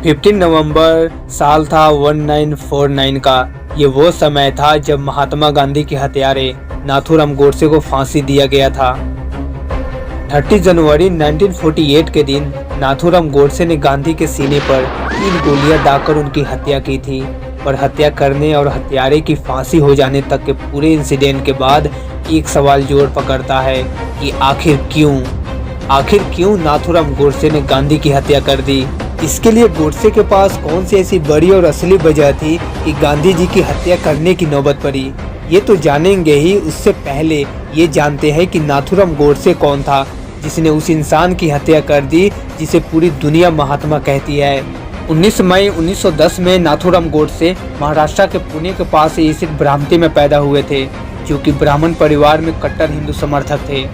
15 नवंबर साल था 1949 का। ये वो समय था जब महात्मा गांधी के हत्यारे नाथूराम गोडसे को फांसी दिया गया था। 30 जनवरी 1948 के दिन नाथूराम गोडसे ने गांधी के सीने पर 3 गोलियां दागकर उनकी हत्या की थी। पर हत्या करने और हत्यारे की फांसी हो जाने तक के पूरे इंसिडेंट के बाद एक सवाल जोर पकड़ता है कि आखिर क्यों नाथूराम गोडसे ने गांधी की हत्या कर दी। इसके लिए गोडसे के पास कौन सी ऐसी बड़ी और असली वजह थी कि गांधी जी की हत्या करने की नौबत पड़ी, ये तो जानेंगे ही। उससे पहले ये जानते हैं कि नाथूराम गोडसे कौन था जिसने उस इंसान की हत्या कर दी जिसे पूरी दुनिया महात्मा कहती है। 19 मई 1910 में नाथूराम गोडसे महाराष्ट्र के पुणे के पास स्थित ब्राह्मती में पैदा हुए थे, जो कि ब्राह्मण परिवार में कट्टर हिंदू समर्थक थे।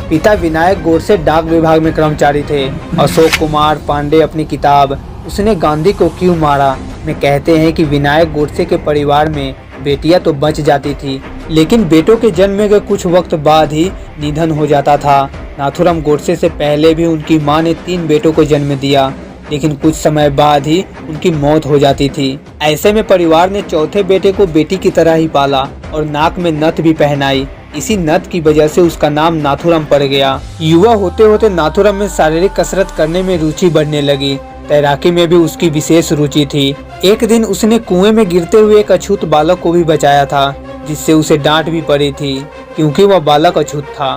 पिता विनायक गोडसे डाक विभाग में कर्मचारी थे। अशोक कुमार पांडे अपनी किताब उसने गांधी को क्यों मारा में कहते हैं कि विनायक गोडसे के परिवार में बेटियां तो बच जाती थी, लेकिन बेटों के जन्म के कुछ वक्त बाद ही निधन हो जाता था। नाथूराम गोडसे से पहले भी उनकी मां ने 3 बेटों को जन्म दिया, लेकिन कुछ समय बाद ही उनकी मौत हो जाती थी। ऐसे में परिवार ने चौथे बेटे को बेटी की तरह ही पाला और नाक में नथ भी पहनाई। इसी नथ की वजह से उसका नाम नाथूराम पड़ गया। युवा होते होते नाथूराम में शारीरिक कसरत करने में रुचि बढ़ने लगी। तैराकी में भी उसकी विशेष रुचि थी। एक दिन उसने कुएं में गिरते हुए एक अछूत बालक को भी बचाया था, जिससे उसे डांट भी पड़ी थी क्योंकि वह बालक अछूत था।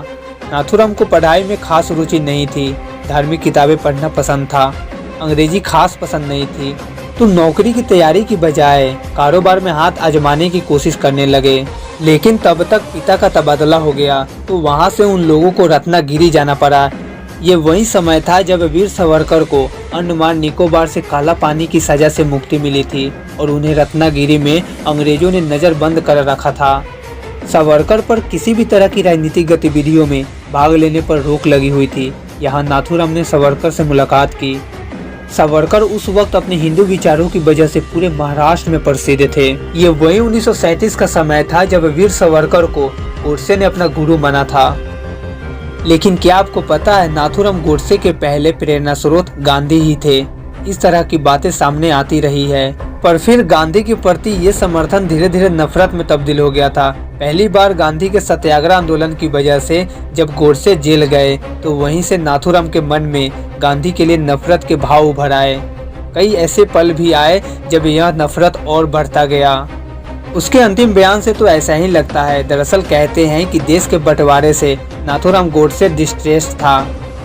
नाथूराम को पढ़ाई में खास रुचि नहीं थी। धार्मिक किताबें पढ़ना पसंद था, अंग्रेजी खास पसंद नहीं थी। तो नौकरी की तैयारी की बजाय कारोबार में हाथ आजमाने की कोशिश करने लगे। लेकिन तब तक पिता का तबादला हो गया, तो वहां से उन लोगों को रत्नागिरी जाना पड़ा। ये वही समय था जब वीर सावरकर को अंडमान निकोबार से काला पानी की सजा से मुक्ति मिली थी और उन्हें रत्नागिरी में अंग्रेजों ने नजरबंद कर रखा था। सावरकर पर किसी भी तरह की राजनीतिक गतिविधियों में भाग लेने पर रोक लगी हुई थी। यहाँ नाथूराम ने सावरकर से मुलाकात की। सावरकर उस वक्त अपने हिंदू विचारों की वजह से पूरे महाराष्ट्र में प्रसिद्ध थे। ये वही 1937 का समय था जब वीर सावरकर को गोडसे ने अपना गुरु माना था। लेकिन क्या आपको पता है, नाथूराम गोडसे के पहले प्रेरणा स्रोत गांधी ही थे। इस तरह की बातें सामने आती रही है, पर फिर गांधी के प्रति ये समर्थन धीरे धीरे नफरत में तब्दील हो गया था। पहली बार गांधी के सत्याग्रह आंदोलन की वजह से जब गोडसे जेल गए, तो वहीं से नाथूराम के मन में गांधी के लिए नफरत के भाव उभर आए। कई ऐसे पल भी आए जब यह नफरत और बढ़ता गया। उसके अंतिम बयान से तो ऐसा ही लगता है। दरअसल कहते हैं कि देश के बंटवारे से नाथूराम गोडसे डिस्ट्रेस्ड था।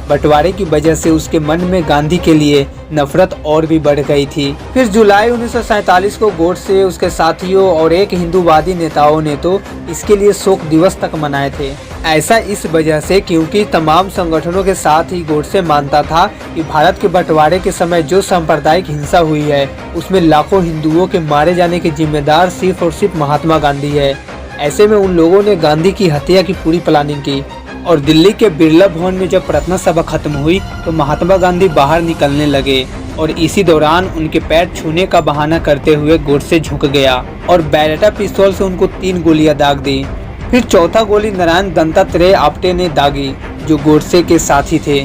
बंटवारे की वजह से उसके मन में गांधी के लिए नफरत और भी बढ़ गई थी। फिर जुलाई 1947 को गोडसे, उसके साथियों और एक हिंदूवादी नेताओं ने तो इसके लिए शोक दिवस तक मनाए थे। ऐसा इस वजह से क्योंकि तमाम संगठनों के साथ ही गोडसे मानता था कि भारत के बंटवारे के समय जो सांप्रदायिक हिंसा हुई है, उसमें लाखों हिंदुओं के मारे जाने के जिम्मेदार सिर्फ और सिर्फ महात्मा गांधी है। ऐसे में उन लोगों ने गांधी की हत्या की पूरी प्लानिंग की और दिल्ली के बिरला भवन में जब प्रार्थना सभा खत्म हुई तो महात्मा गांधी बाहर निकलने लगे और इसी दौरान उनके पैर छूने का बहाना करते हुए गोडसे झुक गया और बैरेटा पिस्तौल से उनको 3 गोलियां दाग दी। फिर चौथा गोली नारायण दत्तात्रेय आप्टे ने दागी, जो गोडसे के साथी थे,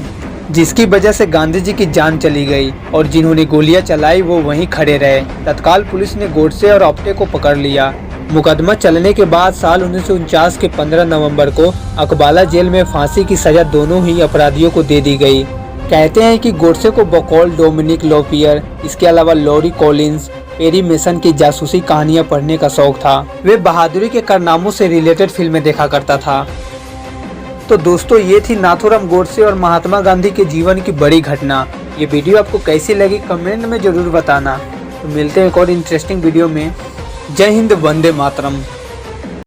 जिसकी वजह से गांधी जी की जान चली गई और जिन्होंने गोलियां चलाई वो वहीं खड़े रहे। तत्काल पुलिस ने गोडसे और आप्टे को पकड़ लिया। मुकदमा चलने के बाद साल 1949 के 15 नवंबर को अकबाला जेल में फांसी की सजा दोनों ही अपराधियों को दे दी गई। कहते हैं कि गोडसे को बकौल डोमिनिक लोपियर, इसके अलावा लॉरी कॉलिंस, पेरी मेसन की जासूसी कहानियां पढ़ने का शौक था। वे बहादुरी के कारनामों से रिलेटेड फिल्में देखा करता था। तो दोस्तों, ये थी नाथूराम गोडसे और महात्मा गांधी के जीवन की बड़ी घटना। ये वीडियो आपको कैसी लगी कमेंट में जरूर बताना। तो मिलते हैं एक और इंटरेस्टिंग वीडियो में। जय हिंद, वंदे मातरम।